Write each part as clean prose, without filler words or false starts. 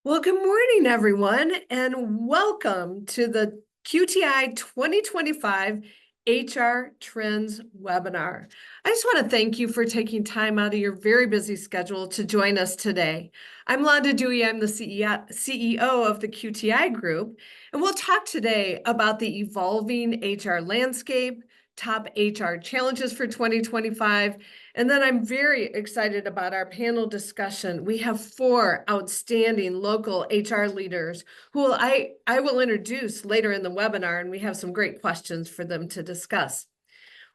Well, good morning, everyone, and welcome to the QTI 2025 HR Trends webinar. I just want to thank you for taking time out of your very busy schedule to join us today. I'm Londa Dewey. I'm the CEO of the QTI group, and we'll talk today about the evolving HR landscape, top HR challenges for 2025, and then I'm very excited about our panel discussion. We have 4 outstanding local HR leaders who I will introduce later in the webinar, and we have some great questions for them to discuss.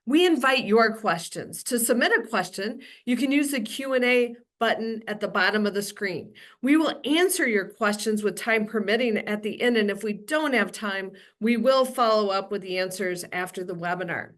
We invite your questions. To submit a question, you can use the Q&A button at the bottom of the screen. We will answer your questions with time permitting at the end, and if we don't have time, we will follow up with the answers after the webinar.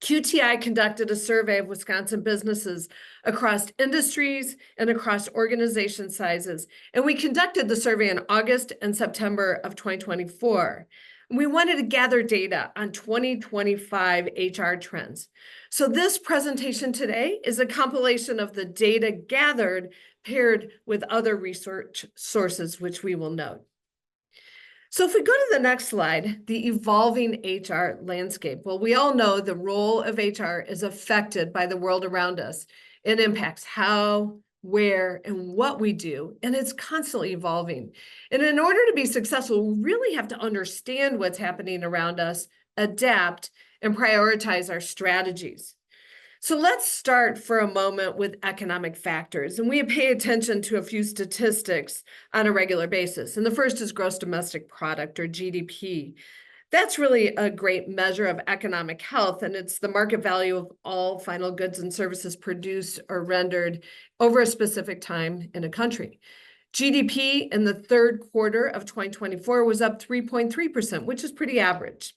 QTI conducted a survey of Wisconsin businesses across industries and across organization sizes, and we conducted the survey in August and September of 2024. We wanted to gather data on 2025 HR trends. So this presentation today is a compilation of the data gathered paired with other research sources, which we will note. So if we go to the next slide, the evolving HR landscape. Well, we all know the role of HR is affected by the world around us. It impacts how, where, and what we do, and it's constantly evolving. And in order to be successful, we really have to understand what's happening around us, adapt, and prioritize our strategies. So let's start for a moment with economic factors, and we pay attention to a few statistics on a regular basis. And the first is gross domestic product, or GDP. That's really a great measure of economic health, and it's the market value of all final goods and services produced or rendered over a specific time in a country. GDP in the third quarter of 2024 was up 3.3%, which is pretty average.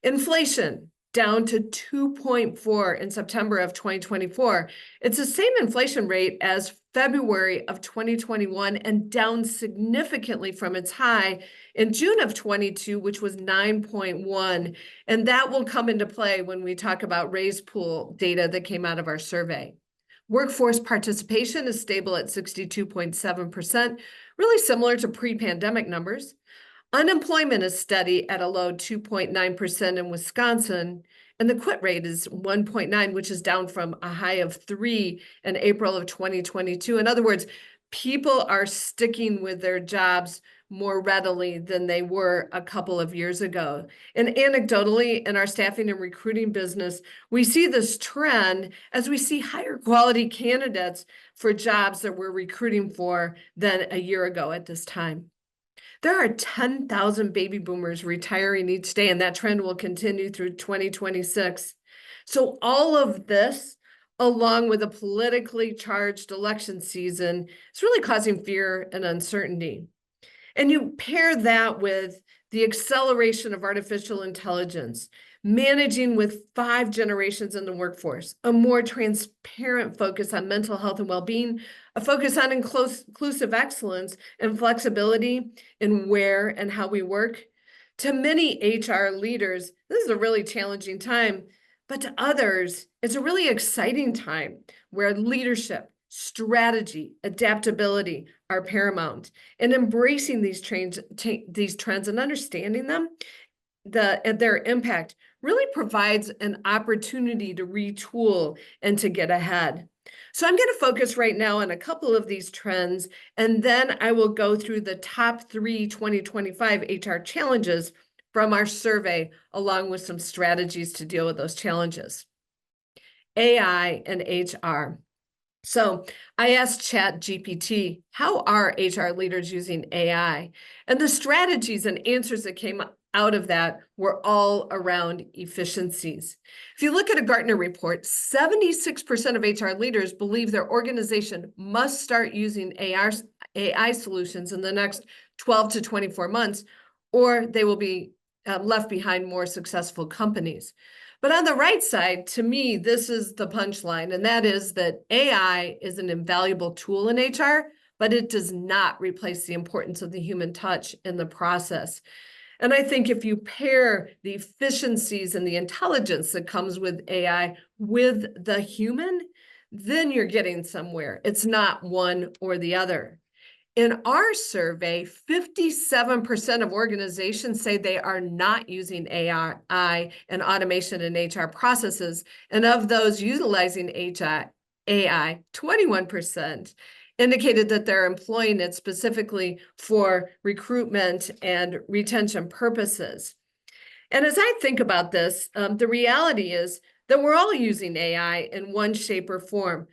Inflation down to 2.4 in September of 2024. It's the same inflation rate as February of 2021 and down significantly from its high in June of 22, which was 9.1. And that will come into play when we talk about raise pool data that came out of our survey. Workforce participation is stable at 62.7%, really similar to pre-pandemic numbers. Unemployment is steady at a low 2.9% in Wisconsin, and the quit rate is 1.9, which is down from a high of 3 in April of 2022. In other words, people are sticking with their jobs more readily than they were a couple of years ago. And anecdotally, in our staffing and recruiting business, we see this trend as we see higher quality candidates for jobs that we're recruiting for than a year ago at this time. There are 10,000 baby boomers retiring each day, and that trend will continue through 2026. So all of this, along with a politically charged election season, is really causing fear and uncertainty. And you pair that with the acceleration of artificial intelligence, managing with 5 generations in the workforce, a more transparent focus on mental health and well-being, a focus on inclusive excellence and flexibility in where and how we work. To many HR leaders, this is a really challenging time, but to others, it's a really exciting time where leadership, strategy, adaptability are paramount. And embracing these trends and understanding them, their impact really provides an opportunity to retool and to get ahead. So I'm going to focus right now on a couple of these trends, and then I will go through the top 3 2025 HR challenges from our survey, along with some strategies to deal with those challenges. AI and HR. So I asked ChatGPT, how are HR leaders using AI? And the strategies and answers that came out of that were all around efficiencies. If you look at a Gartner report, 76% of HR leaders believe their organization must start using AI solutions in the next 12 to 24 months, or they will be left behind more successful companies. But on the right side, to me, this is the punchline, and that is that AI is an invaluable tool in HR, but it does not replace the importance of the human touch in the process. And I think if you pair the efficiencies and the intelligence that comes with AI with the human, then you're getting somewhere. It's not one or the other. In our survey, 57% of organizations say they are not using AI and automation in HR processes. And of those utilizing AI, 21% indicated that they're employing it specifically for recruitment and retention purposes. And as I think about this, the reality is that we're all using AI in one shape or form.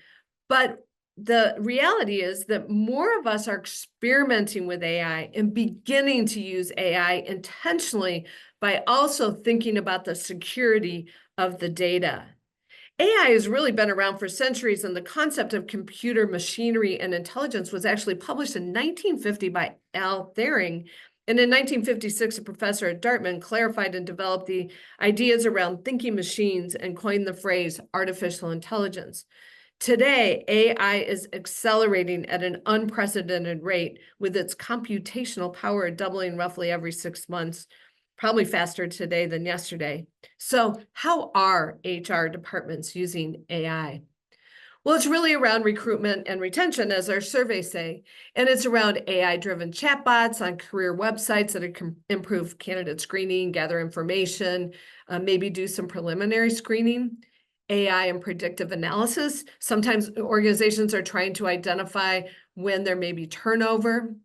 But the reality is that more of us are experimenting with AI and beginning to use AI intentionally by also thinking about the security of the data. AI has really been around for centuries, and the concept of computer machinery and intelligence was actually published in 1950 by Al Thering. And in 1956, a professor at Dartmouth clarified and developed the ideas around thinking machines and coined the phrase artificial intelligence. Today, AI is accelerating at an unprecedented rate, with its computational power doubling roughly every 6 months, probably faster today than yesterday. So how are HR departments using AI? Well, it's really around recruitment and retention, as our surveys say, and it's around AI-driven chatbots on career websites that can improve candidate screening, gather information, maybe do some preliminary screening. AI and predictive analysis. Sometimes organizations are trying to identify when there may be turnover.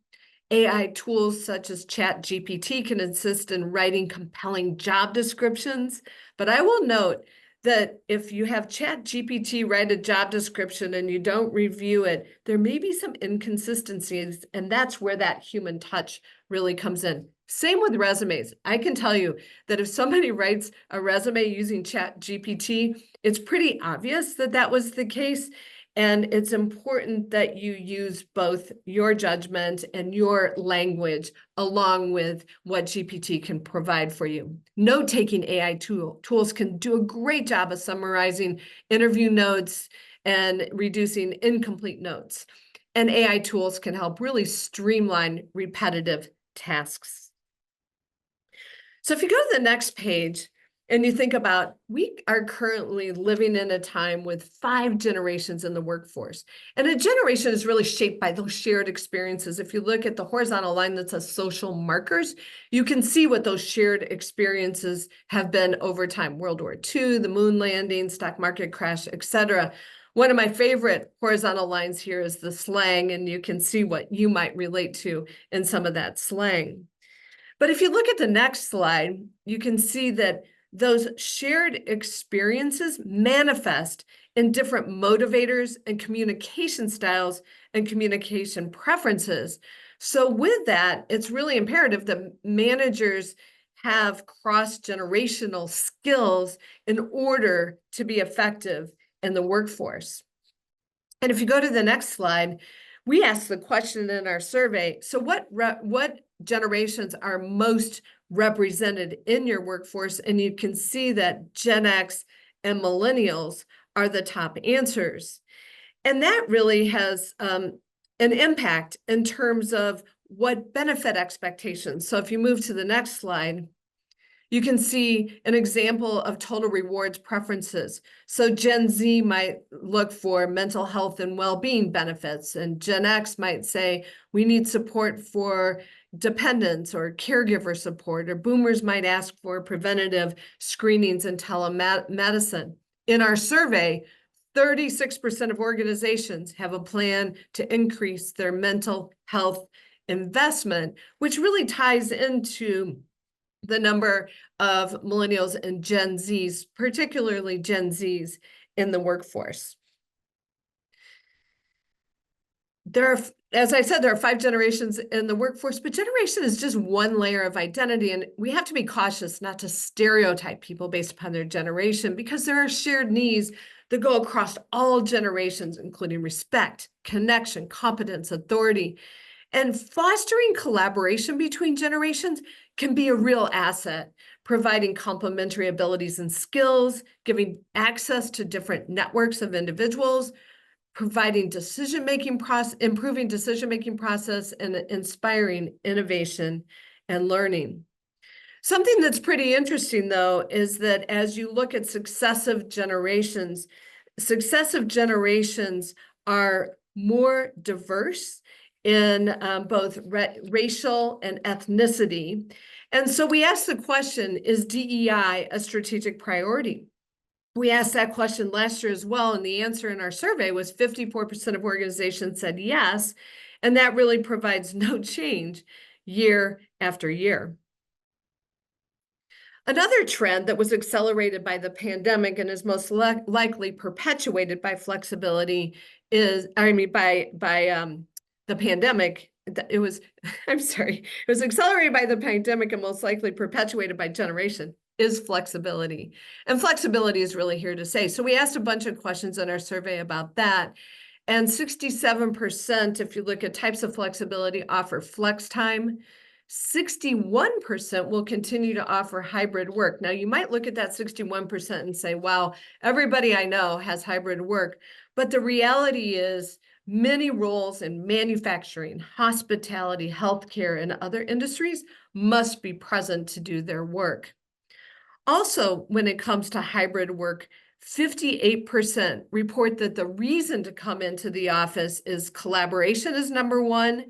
AI tools such as ChatGPT can assist in writing compelling job descriptions. But I will note that if you have ChatGPT write a job description and you don't review it, there may be some inconsistencies, and that's where that human touch really comes in. Same with resumes. I can tell you that if somebody writes a resume using ChatGPT, it's pretty obvious that that was the case. And it's important that you use both your judgment and your language along with what GPT can provide for you. Note-taking AI tools can do a great job of summarizing interview notes and reducing incomplete notes. And AI tools can help really streamline repetitive tasks. So if you go to the next page and you think about, we are currently living in a time with 5 generations in the workforce. And a generation is really shaped by those shared experiences. If you look at the horizontal line that says social markers, you can see what those shared experiences have been over time. World War II, the moon landing, stock market crash, etc. One of my favorite horizontal lines here is the slang, and you can see what you might relate to in some of that slang. But if you look at the next slide, you can see that those shared experiences manifest in different motivators and communication styles and communication preferences. So with that, it's really imperative that managers have cross-generational skills in order to be effective in the workforce. And if you go to the next slide, we asked the question in our survey, so what generations are most represented in your workforce? And you can see that Gen X and millennials are the top answers. And that really has an impact in terms of what benefit expectations. So if you move to the next slide, you can see an example of total rewards preferences. So Gen Z might look for mental health and well-being benefits, and Gen X might say, we need support for dependents or caregiver support, or boomers might ask for preventative screenings and telemedicine. In our survey, 36% of organizations have a plan to increase their mental health investment, which really ties into the number of millennials and Gen Zs, particularly Gen Zs, in the workforce. There are, as I said, there are 5 generations in the workforce, but generation is just one layer of identity, and we have to be cautious not to stereotype people based upon their generation, because there are shared needs that go across all generations, including respect, connection, competence, authority. And fostering collaboration between generations can be a real asset, providing complementary abilities and skills, giving access to different networks of individuals, providing decision-making process, improving decision-making process, and inspiring innovation and learning. Something that's pretty interesting, though, is that as you look at successive generations are more diverse in both racial and ethnicity. And so we asked the question, is DEI a strategic priority? We asked that question last year as well, and the answer in our survey was 54% of organizations said yes, and that really provides no change year after year. Another trend that was accelerated by the pandemic and is most likely perpetuated by flexibility is, the pandemic. It was, I'm sorry, it was accelerated by the pandemic and most likely perpetuated by generation, is flexibility. And flexibility is really here to stay. So we asked a bunch of questions in our survey about that. And 67%, if you look at types of flexibility, offer flex time. 61% will continue to offer hybrid work. Now, you might look at that 61% and say, wow, everybody I know has hybrid work. But the reality is many roles in manufacturing, hospitality, healthcare, and other industries must be present to do their work. Also, when it comes to hybrid work, 58% report that the reason to come into the office is collaboration is number one,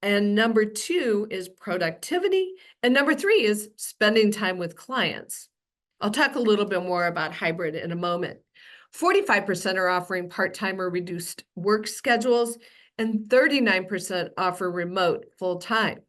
and number two is productivity, and number three is spending time with clients. I'll talk a little bit more about hybrid in a moment. 45% are offering part-time or reduced work schedules, and 39% offer remote full-time.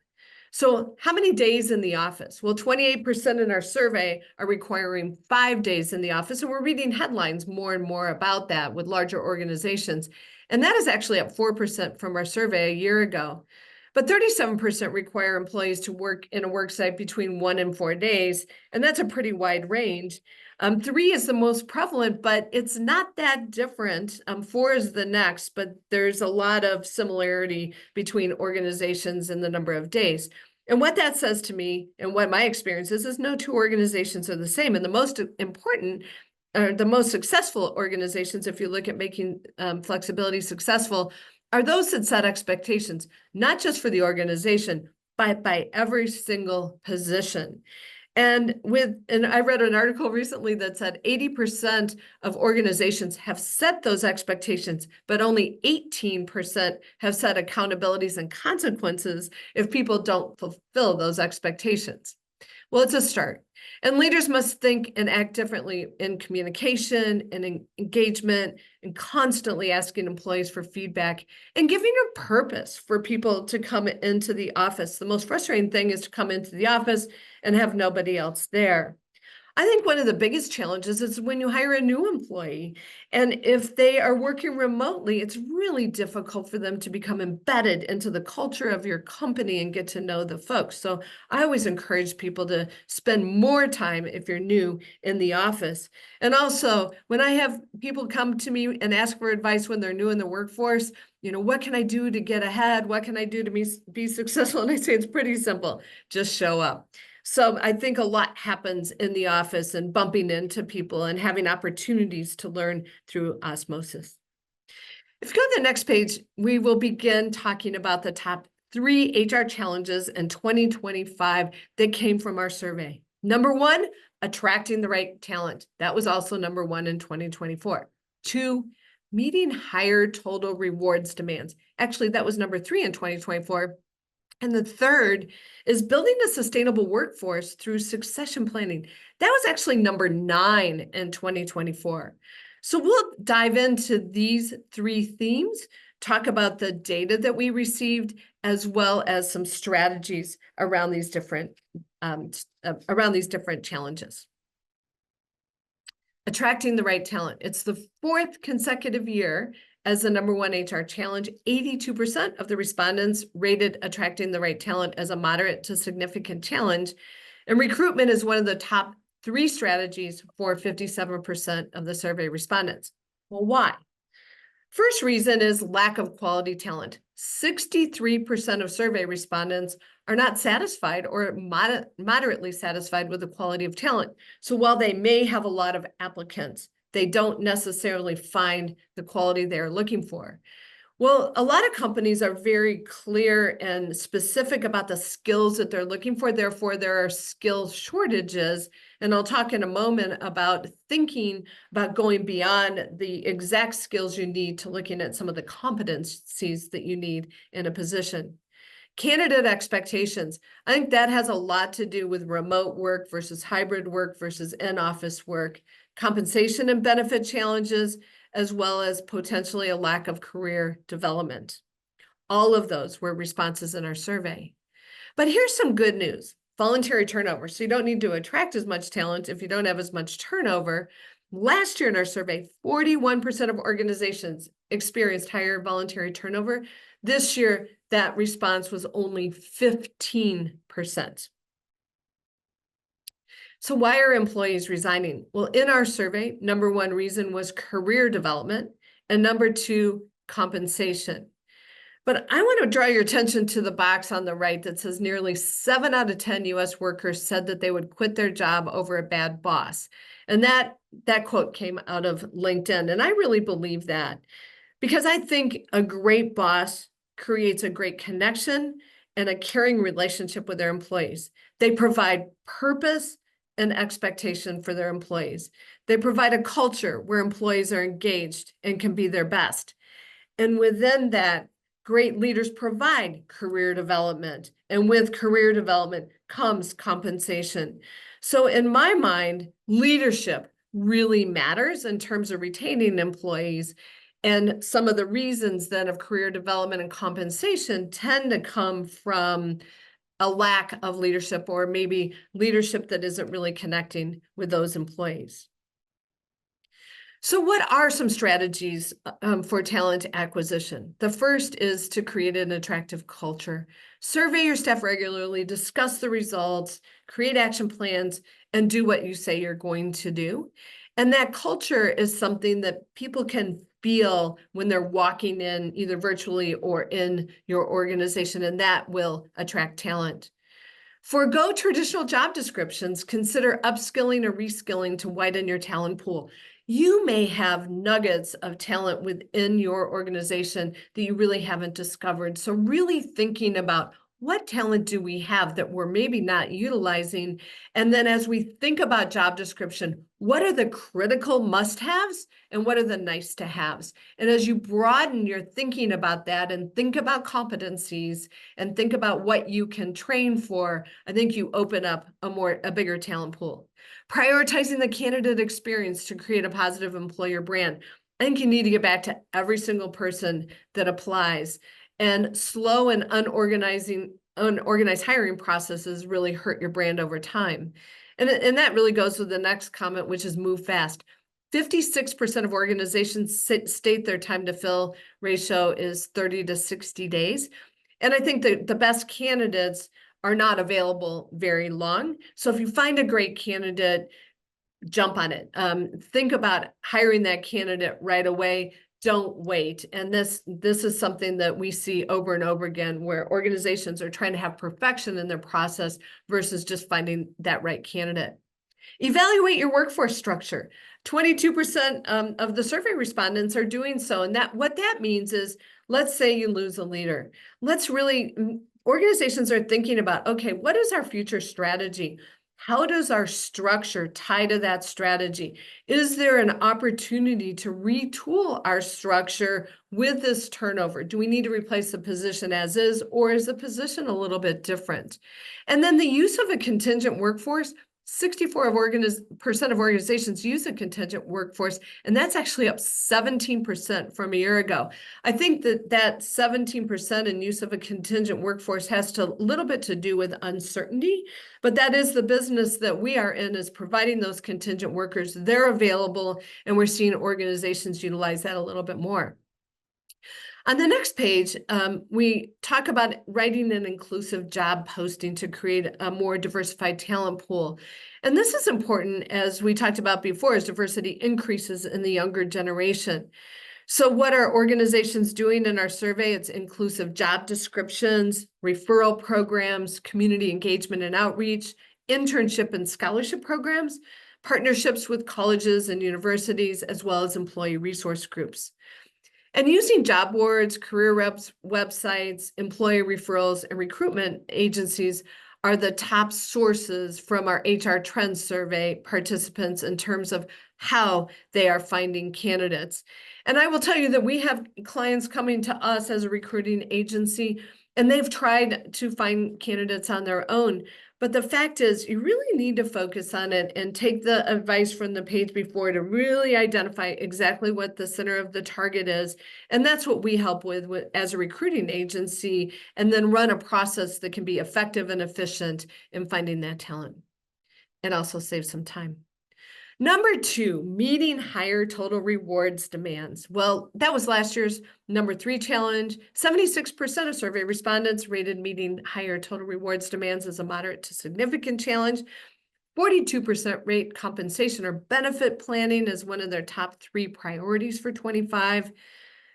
So how many days in the office? Well, 28% in our survey are requiring 5 days in the office, and we're reading headlines more and more about that with larger organizations. And that is actually up 4% from our survey a year ago. But 37% require employees to work in a work site between 1 and 4 days, and that's a pretty wide range. 3 is the most prevalent, but it's not that different. 4 is the next, but there's a lot of similarity between organizations and the number of days. And what that says to me, and what my experience is no two organizations are the same. And the most important, or the most successful organizations, if you look at making flexibility successful, are those that set expectations, not just for the organization, but by every single position. And I read an article recently that said 80% of organizations have set those expectations, but only 18% have set accountabilities and consequences if people don't fulfill those expectations. Well, it's a start. And leaders must think and act differently in communication and in engagement and constantly asking employees for feedback and giving a purpose for people to come into the office. The most frustrating thing is to come into the office and have nobody else there. I think one of the biggest challenges is when you hire a new employee, and if they are working remotely, it's really difficult for them to become embedded into the culture of your company and get to know the folks. So I always encourage people to spend more time if you're new in the office. And also, when I have people come to me and ask for advice when they're new in the workforce, what can I do to get ahead? What can I do to be successful? And I say it's pretty simple, just show up. So I think a lot happens in the office and bumping into people and having opportunities to learn through osmosis. If you go to the next page, we will begin talking about the top 3 HR challenges in 2025 that came from our survey. Number 1, attracting the right talent. That was also number 1 in 2024. 2, meeting higher total rewards demands. Actually, that was number 3 in 2024. And the third is building a sustainable workforce through succession planning. That was actually number 9 in 2024. So we'll dive into these 3 themes, talk about the data that we received, as well as some strategies around these different challenges. Attracting the right talent. It's the 4th consecutive year as the number 1 HR challenge. 82% of the respondents rated attracting the right talent as a moderate to significant challenge. And recruitment is one of the top 3 strategies for 57% of the survey respondents. Well, why? First reason is lack of quality talent. 63% of survey respondents are not satisfied or moderately satisfied with the quality of talent. So while they may have a lot of applicants, they don't necessarily find the quality they're looking for. Well, a lot of companies are very clear and specific about the skills that they're looking for. Therefore, there are skill shortages, And I'll talk in a moment about thinking about going beyond the exact skills you need to looking at some of the competencies that you need in a position. Candidate expectations. I think that has a lot to do with remote work versus hybrid work versus in-office work, compensation and benefit challenges, as well as potentially a lack of career development. All of those were responses in our survey. But here's some good news. Voluntary turnover. So you don't need to attract as much talent if you don't have as much turnover. Last year in our survey, 41% of organizations experienced higher voluntary turnover. This year, that response was only 15%. So why are employees resigning? Well, in our survey, number one reason was career development, and number two, compensation. But I want to draw your attention to the box on the right that says nearly 7 out of 10 US workers said that they would quit their job over a bad boss. And that quote came out of LinkedIn. And I really believe that because I think a great boss creates a great connection and a caring relationship with their employees. They provide purpose and expectation for their employees. They provide a culture where employees are engaged and can be their best. And within that, great leaders provide career development, and with career development comes compensation. So in my mind, leadership really matters in terms of retaining employees. And some of the reasons then of career development and compensation tend to come from a lack of leadership, or maybe leadership that isn't really connecting with those employees. So what are some strategies for talent acquisition? The first is to create an attractive culture. Survey your staff regularly, discuss the results, create action plans, and do what you say you're going to do. And that culture is something that people can feel when they're walking in either virtually or in your organization, and that will attract talent. Forgo traditional job descriptions. Consider upskilling or reskilling to widen your talent pool. You may have nuggets of talent within your organization that you really haven't discovered. So really thinking about what talent do we have that we're maybe not utilizing? And then as we think about job description, what are the critical must-haves and what are the nice-to-haves? And as you broaden your thinking about that and think about competencies and think about what you can train for, I think you open up a bigger talent pool. Prioritizing the candidate experience to create a positive employer brand. I think you need to get back to every single person that applies. And slow and unorganized hiring processes really hurt your brand over time. And that really goes with the next comment, which is move fast. 56% of organizations state their time to fill ratio is 30 to 60 days. And I think that the best candidates are not available very long. So if you find a great candidate, jump on it. Think about hiring that candidate right away. Don't wait. And this is something that we see over and over again, where organizations are trying to have perfection in their process versus just finding that right candidate. Evaluate your workforce structure. 22% of the survey respondents are doing so. And what that means is, let's say you lose a leader. Organizations are thinking about, okay, what is our future strategy? How does our structure tie to that strategy? Is there an opportunity to retool our structure with this turnover? Do we need to replace the position as is, or is the position a little bit different? And then the use of a contingent workforce. 64% of organizations use a contingent workforce, and that's actually up 17% from a year ago. I think that 17% in use of a contingent workforce has a little bit to do with uncertainty, but that is the business that we are in, is providing those contingent workers. They're available, and we're seeing organizations utilize that a little bit more. On the next page, we talk about writing an inclusive job posting to create a more diversified talent pool. And this is important, as we talked about before, as diversity increases in the younger generation. So what are organizations doing in our survey? It's inclusive job descriptions, referral programs, community engagement and outreach, internship and scholarship programs, partnerships with colleges and universities, as well as employee resource groups. And using job boards, career websites, employee referrals, and recruitment agencies are the top sources from our HR Trends survey participants in terms of how they are finding candidates. And I will tell you that we have clients coming to us as a recruiting agency, and they've tried to find candidates on their own. But the fact is, you really need to focus on it and take the advice from the page before to really identify exactly what the center of the target is. And that's what we help with as a recruiting agency, and then run a process that can be effective and efficient in finding that talent and also save some time. Number 2, meeting higher total rewards demands. Well, that was last year's number 3 challenge. 76% of survey respondents rated meeting higher total rewards demands as a moderate to significant challenge. 42% rate compensation or benefit planning as one of their top 3 priorities for 25.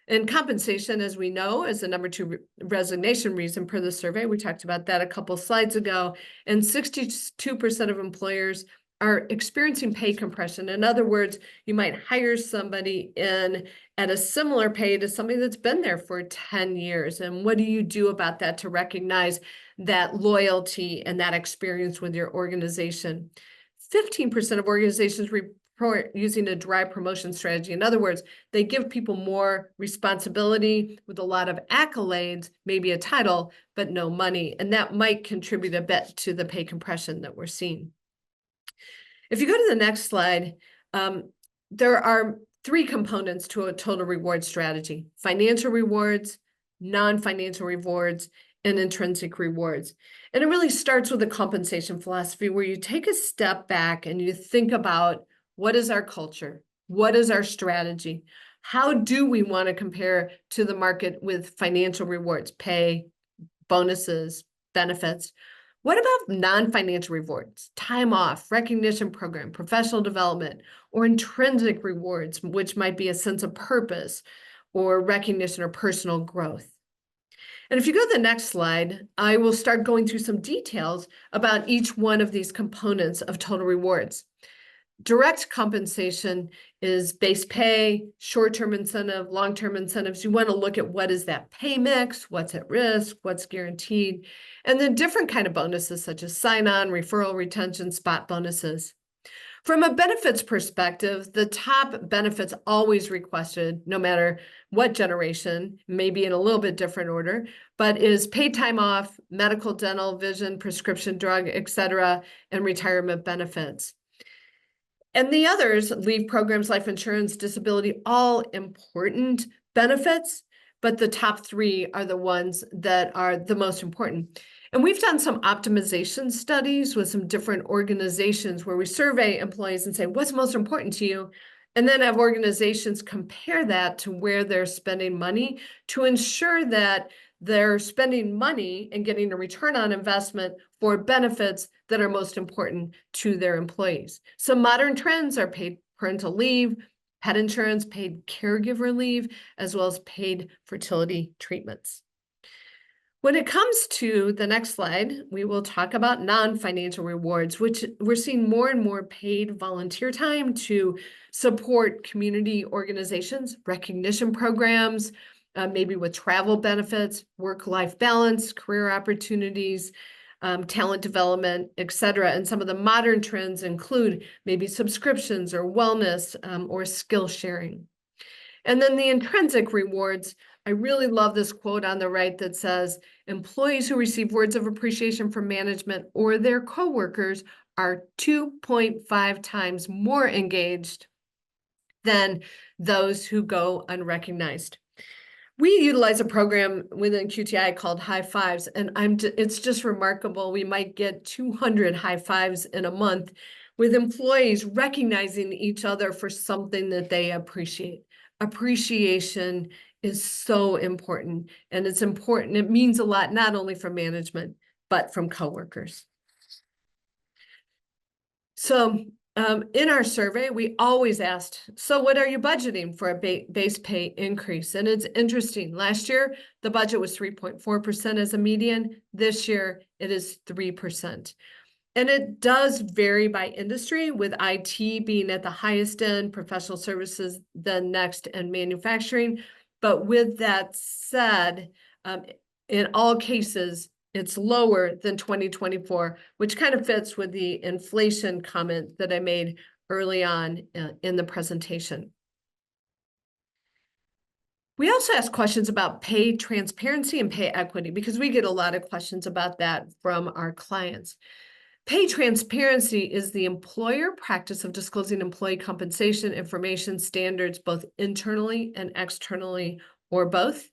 And compensation, as we know, is the number 2 resignation reason per the survey. We talked about that a couple slides ago. And 62% of employers are experiencing pay compression. In other words, you might hire somebody in at a similar pay to somebody that's been there for 10 years. And what do you do about that to recognize that loyalty and that experience with your organization? 15% of organizations report using a dry promotion strategy. In other words, they give people more responsibility with a lot of accolades, maybe a title, but no money. And that might contribute a bit to the pay compression that we're seeing. If you go to the next slide, there are 3 components to a total reward strategy: financial rewards, non-financial rewards, and intrinsic rewards. And it really starts with a compensation philosophy where you take a step back and you think about, what is our culture? What is our strategy? How do we want to compare to the market with financial rewards, pay, bonuses, benefits? What about non-financial rewards, time off, recognition program, professional development, or intrinsic rewards, which might be a sense of purpose or recognition or personal growth? And if you go to the next slide, I will start going through some details about each one of these components of total rewards. Direct compensation is base pay, short-term incentive, long-term incentives. You want to look at what is that pay mix, what's at risk, what's guaranteed, and then different kind of bonuses such as sign-on, referral, retention, spot bonuses. From a benefits perspective, the top benefits always requested, no matter what generation, maybe in a little bit different order, but is paid time off, medical, dental, vision, prescription drug, etc., and retirement benefits. And the others, leave programs, life insurance, disability, all important benefits, but the top 3 are the ones that are the most important. And we've done some optimization studies with some different organizations where we survey employees and say, what's most important to you? And then have organizations compare that to where they're spending money to ensure that they're spending money and getting a return on investment for benefits that are most important to their employees. Some modern trends are paid parental leave, pet insurance, paid caregiver leave, as well as paid fertility treatments. When it comes to the next slide, we will talk about non-financial rewards, which we're seeing more and more paid volunteer time to support community organizations, recognition programs, maybe with travel benefits, work-life balance, career opportunities, talent development, etc. And some of the modern trends include maybe subscriptions or wellness or skill sharing. And then the intrinsic rewards, I really love this quote on the right that says, employees who receive words of appreciation from management or their coworkers are 2.5 times more engaged than those who go unrecognized. We utilize a program within QTI called High Fives, and it's just remarkable. We might get 200 high fives in a month with employees recognizing each other for something that they appreciate. Appreciation is so important, and it's important. It means a lot, not only from management, but from coworkers. So in our survey, we always asked, so what are you budgeting for a base pay increase? And it's interesting. Last year, the budget was 3.4% as a median. This year, it is 3%. And it does vary by industry, with IT being at the highest end, professional services then next, and manufacturing. But with that said, in all cases, It's lower than 2024, which kind of fits with the inflation comment that I made early on in the presentation. We also ask questions about pay transparency and pay equity because we get a lot of questions about that from our clients. Pay transparency is the employer practice of disclosing employee compensation information standards both internally and externally, or both.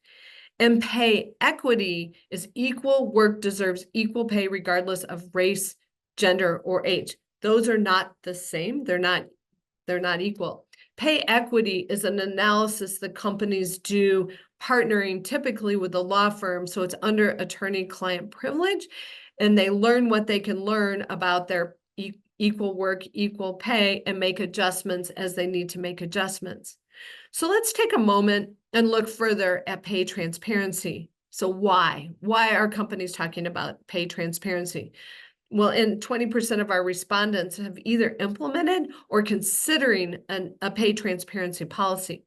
And pay equity is equal work deserves equal pay regardless of race, gender, or age. Those are not the same. They're not equal. Pay equity is an analysis that companies do partnering typically with a law firm. So it's under attorney-client privilege, and they learn what they can learn about their equal work, equal pay, and make adjustments as they need to make adjustments. So let's take a moment and look further at pay transparency. So why? Why are companies talking about pay transparency? Well, and 20% of our respondents have either implemented or considering a pay transparency policy.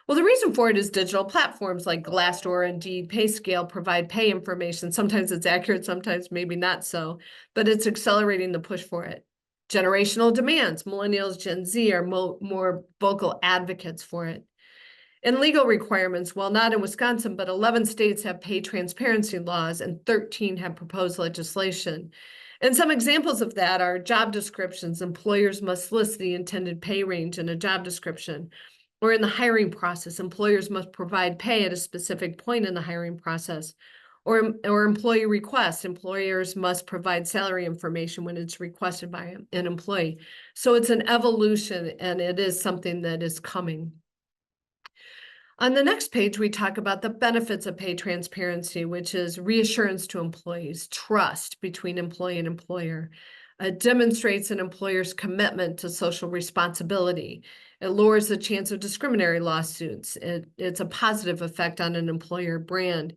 Well, the reason for it is digital platforms like Glassdoor and Indeed PayScale provide pay information. Sometimes it's accurate, sometimes maybe not so, but it's accelerating the push for it. Generational demands, millennials, Gen Z are more vocal advocates for it. And legal requirements, well, not in Wisconsin, but 11 states have pay transparency laws and 13 have proposed legislation. And some examples of that are job descriptions. Employers must list the intended pay range in a job description. Or in the hiring process, employers must provide pay at a specific point in the hiring process. Or employee requests, employers must provide salary information when it's requested by an employee. So it's an evolution, and it is something that is coming. On the next page, we talk about the benefits of pay transparency, which is reassurance to employees, trust between employee and employer. It demonstrates an employer's commitment to social responsibility. It lowers the chance of discriminatory lawsuits. It's a positive effect on an employer brand,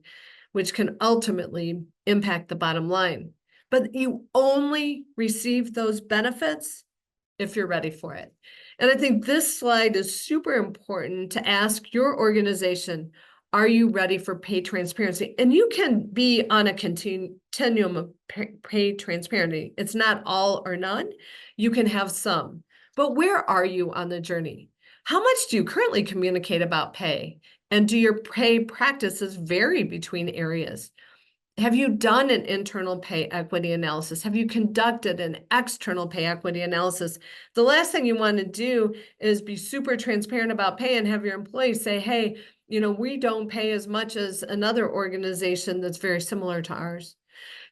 which can ultimately impact the bottom line. But you only receive those benefits if you're ready for it. And I think this slide is super important to ask your organization, are you ready for pay transparency? And you can be on a continuum of pay transparency. It's not all or none. You can have some. But where are you on the journey? How much do you currently communicate about pay? And do your pay practices vary between areas? Have you done an internal pay equity analysis? Have you conducted an external pay equity analysis? The last thing you want to do is be super transparent about pay and have your employees say, hey, we don't pay as much as another organization that's very similar to ours.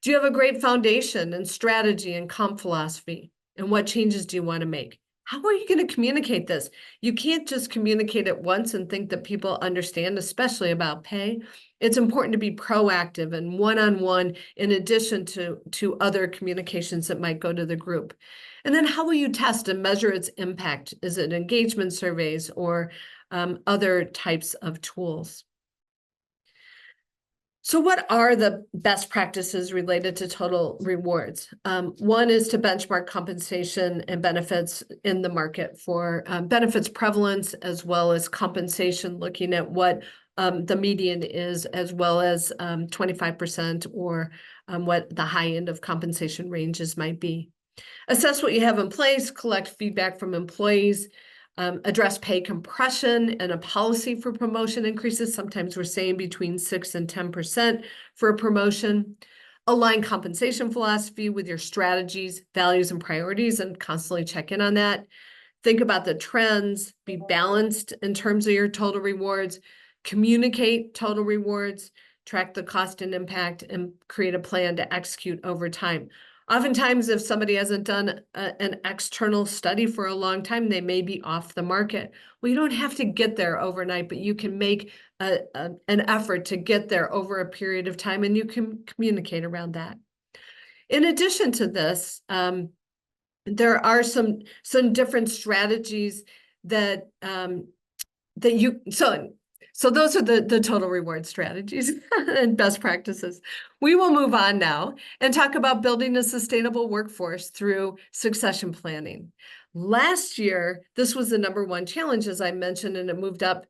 Do you have a great foundation and strategy and comp philosophy? And what changes do you want to make? How are you going to communicate this? You can't just communicate it once and think that people understand, especially about pay. It's important to be proactive and one-on-one in addition to other communications that might go to the group. And then how will you test and measure its impact? Is it engagement surveys or other types of tools? So what are the best practices related to total rewards? One is to benchmark compensation and benefits in the market for benefits prevalence, as well as compensation, looking at what the median is, as well as 25% or what the high end of compensation ranges might be. Assess what you have in place, collect feedback from employees, address pay compression and a policy for promotion increases. Sometimes we're saying between 6 and 10% for a promotion. Align compensation philosophy with your strategies, values, and priorities, and constantly check in on that. Think about the trends, be balanced in terms of your total rewards, communicate total rewards, track the cost and impact, and create a plan to execute over time. Oftentimes, if somebody hasn't done an external study for a long time, they may be off the market. Well, you don't have to get there overnight, but you can make an effort to get there over a period of time, and you can communicate around that. In addition to this, there are some different strategies that So those are the total reward strategies and best practices. We will move on now and talk about building a sustainable workforce through succession planning. Last year, this was the #1 challenge, as I mentioned, and it moved up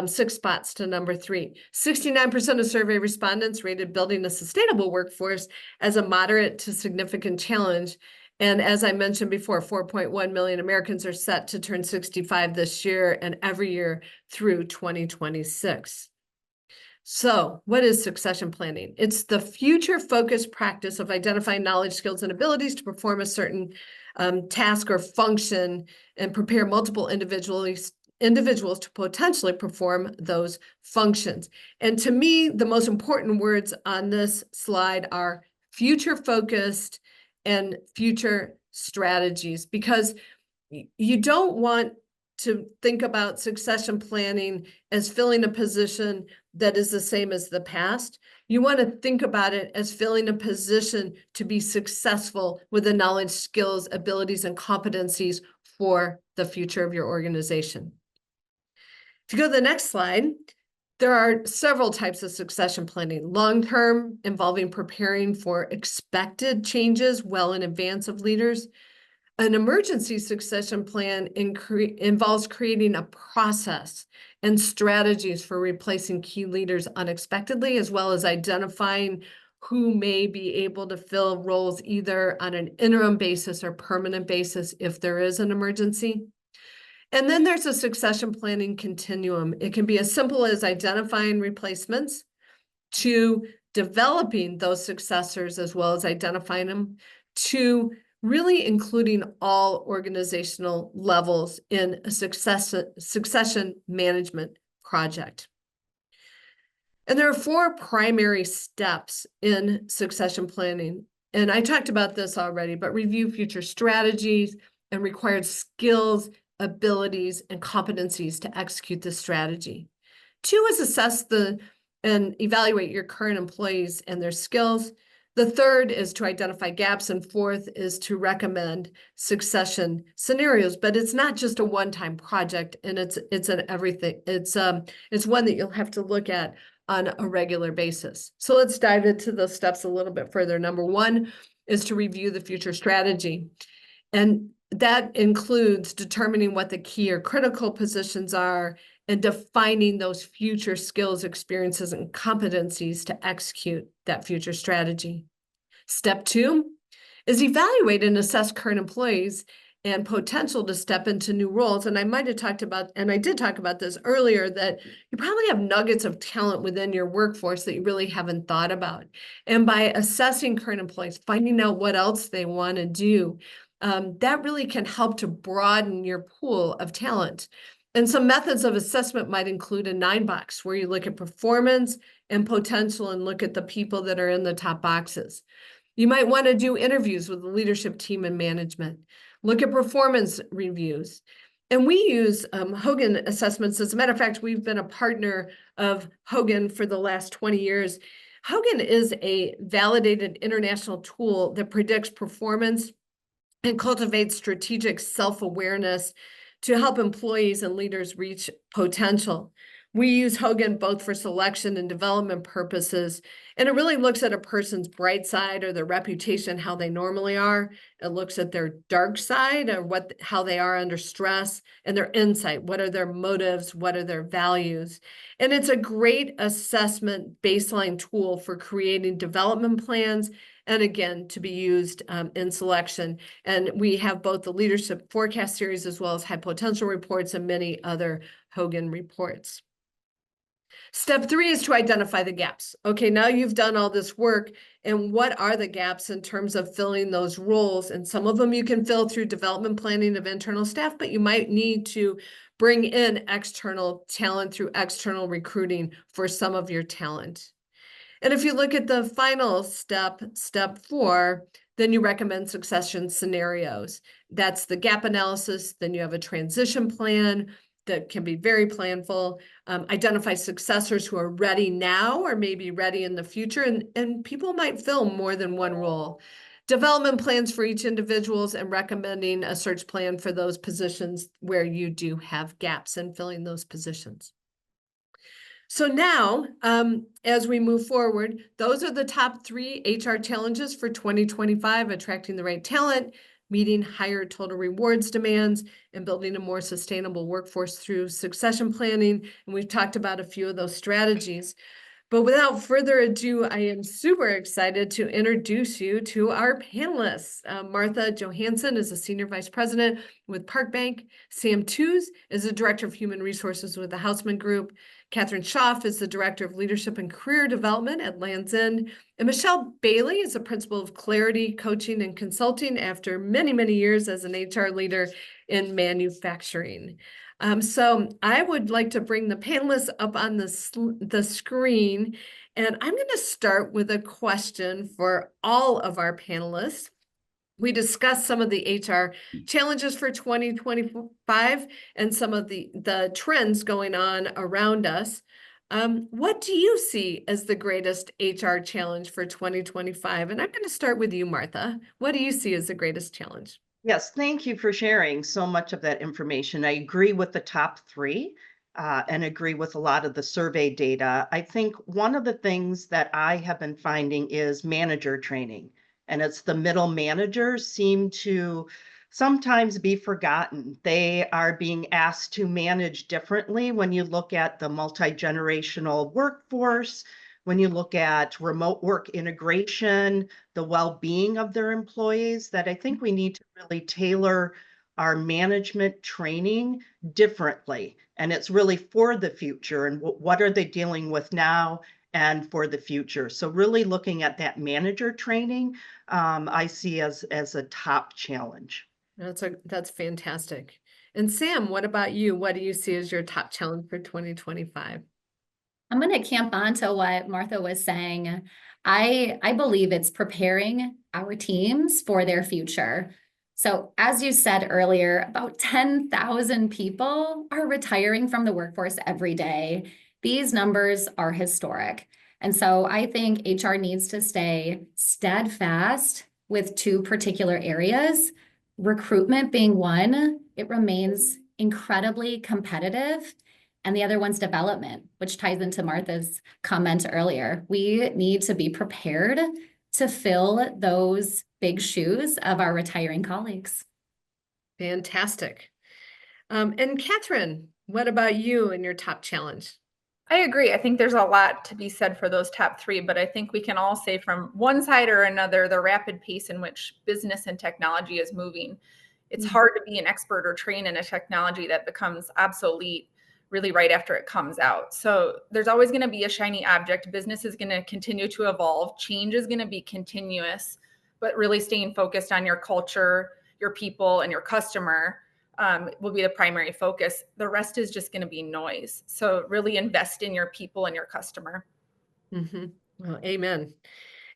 6 spots to number 3. 69% of survey respondents rated building a sustainable workforce as a moderate to significant challenge. And as I mentioned before, 4.1 million Americans are set to turn 65 this year and every year through 2026. So what is succession planning? It's the future-focused practice of identifying knowledge, skills, and abilities to perform a certain task or function and prepare multiple individuals to potentially perform those functions. And to me, the most important words on this slide are future-focused and future strategies, because you don't want to think about succession planning as filling a position that is the same as the past. You want to think about it as filling a position to be successful with the knowledge, skills, abilities, and competencies for the future of your organization. If you go to the next slide, there are several types of succession planning. Long-term, involving preparing for expected changes well in advance of leaders. An emergency succession plan involves creating a process and strategies for replacing key leaders unexpectedly, as well as identifying who may be able to fill roles either on an interim basis or permanent basis if there is an emergency. And then there's a succession planning continuum. It can be as simple as identifying replacements to developing those successors as well as identifying them, to really including all organizational levels in a succession management project. And there are 4 primary steps in succession planning. And I talked about this already, but review future strategies and required skills, abilities, and competencies to execute this strategy. 2 is assess and evaluate your current employees and their skills. The 3rd is to identify gaps, and 4th is to recommend succession scenarios. But it's not just a one-time project, and it's an everything. It's one that you'll have to look at on a regular basis. So let's dive into those steps a little bit further. Number 1 is to review the future strategy, and that includes determining what the key or critical positions are and defining those future skills, experiences, and competencies to execute that future strategy. Step 2 is evaluate and assess current employees and potential to step into new roles. And I might have talked about, and I did talk about this earlier, that you probably have nuggets of talent within your workforce that you really haven't thought about. And by assessing current employees, finding out what else they want to do, that really can help to broaden your pool of talent. And some methods of assessment might include a 9-box, where you look at performance and potential and look at the people that are in the top boxes. You might want to do interviews with the leadership team and management. Look at performance reviews. And we use Hogan assessments. As a matter of fact, we've been a partner of Hogan for the last 20 years. Hogan is a validated international tool that predicts performance and cultivates strategic self-awareness to help employees and leaders reach potential. We use Hogan both for selection and development purposes, and it really looks at a person's bright side or their reputation, how they normally are. It looks at their dark side or how they are under stress, and their insight. What are their motives? What are their values? And it's a great assessment baseline tool for creating development plans, and again, to be used in selection. And we have both the leadership forecast series as well as high potential reports and many other Hogan reports. Step 3 is to identify the gaps. Okay, now you've done all this work, and what are the gaps in terms of filling those roles? And some of them you can fill through development planning of internal staff, but you might need to bring in external talent through external recruiting for some of your talent. And if you look at the final step, step 4, then you recommend succession scenarios. That's the gap analysis. Then you have a transition plan that can be very planful. Identify successors who are ready now or maybe ready in the future. And people might fill more than one role. Development plans for each individuals and recommending a search plan for those positions where you do have gaps in filling those positions. So now, as we move forward, those are the top 3 HR challenges for 2025: attracting the right talent, meeting higher total rewards demands, and building a more sustainable workforce through succession planning. And we've talked about a few of those strategies. But without further ado, I am super excited to introduce you to our panelists. Martha Johannsen is a Senior Vice President with Park Bank. Sam Tews is the Director of Human Resources with the Hausman Group. Kathryn Schaaf is the Director of Leadership and Career Development at Land's End. And Michelle Bailey is the Principal of Clarity Coaching and Consulting after many, many years as an HR leader in manufacturing. So I would like to bring the panelists up on the screen, and I'm going to start with a question for all of our panelists. We discussed some of the HR challenges for 2025 and some of the trends going on around us. What do you see as the greatest HR challenge for 2025? And I'm going to start with you, Martha. What do you see as the greatest challenge? Yes, thank you for sharing so much of that information. I agree with the top three and agree with a lot of the survey data. I think one of the things that I have been finding is manager training, and it's the middle managers seem to sometimes be forgotten. They are being asked to manage differently when you look at the multi-generational workforce, when you look at remote work integration, the well-being of their employees, that I think we need to really tailor our management training differently. And it's really for the future and what are they dealing with now and for the future. So really looking at that manager training, I see as a top challenge. That's fantastic. And Sam, what about you? What do you see as your top challenge for 2025? I'm going to camp on to what Martha was saying. I believe it's preparing our teams for their future. So as you said earlier, about 10,000 people are retiring from the workforce every day. These numbers are historic. And so I think HR needs to stay steadfast with two particular areas, recruitment being one. It remains incredibly competitive. And the other one's development, which ties into Martha's comment earlier. We need to be prepared to fill those big shoes of our retiring colleagues. Fantastic. And Kathryn, what about you and your top challenge? I agree. I think there's a lot to be said for those top three, but I think we can all say from one side or another, the rapid pace in which business and technology is moving. It's hard to be an expert or train in a technology that becomes obsolete really right after it comes out. So there's always going to be a shiny object. Business is going to continue to evolve. Change is going to be continuous, but really staying focused on your culture, your people, and your customer will be the primary focus. The rest is just going to be noise. So really invest in your people and your customer. Mm-hmm. Well, amen.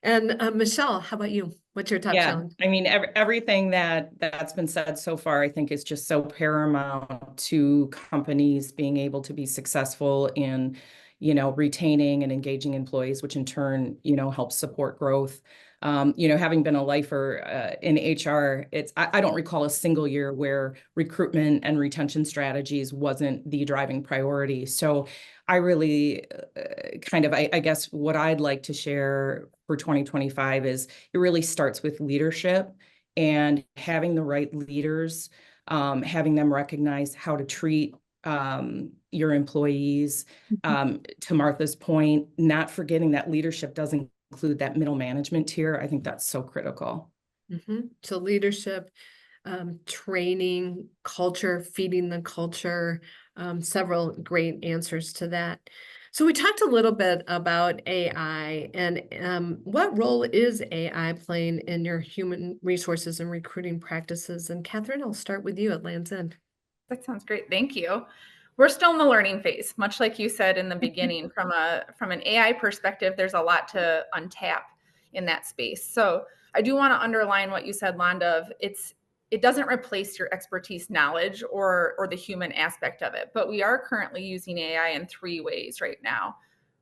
And Michelle, how about you? What's your top challenge? I mean, everything that's been said so far, I think is just so paramount to companies being able to be successful in, retaining and engaging employees, which in turn, helps support growth. Having been a lifer in HR, I don't recall a single year where recruitment and retention strategies wasn't the driving priority. So I really I guess what I'd like to share for 2025 is it really starts with leadership and having the right leaders, having them recognize how to treat your employees. To Martha's point, not forgetting that leadership doesn't include that middle management tier. I think that's so critical. So leadership, training, culture, feeding the culture, several great answers to that. So we talked a little bit about AI and what role is AI playing in your human resources and recruiting practices? And Kathryn, I'll start with you at Land's End. That sounds great. Thank you. We're still in the learning phase, much like you said in the beginning. From an AI perspective, there's a lot to untap in that space. So I do want to underline what you said, Londa, it doesn't replace your expertise knowledge or the human aspect of it, but we are currently using AI in three ways right now.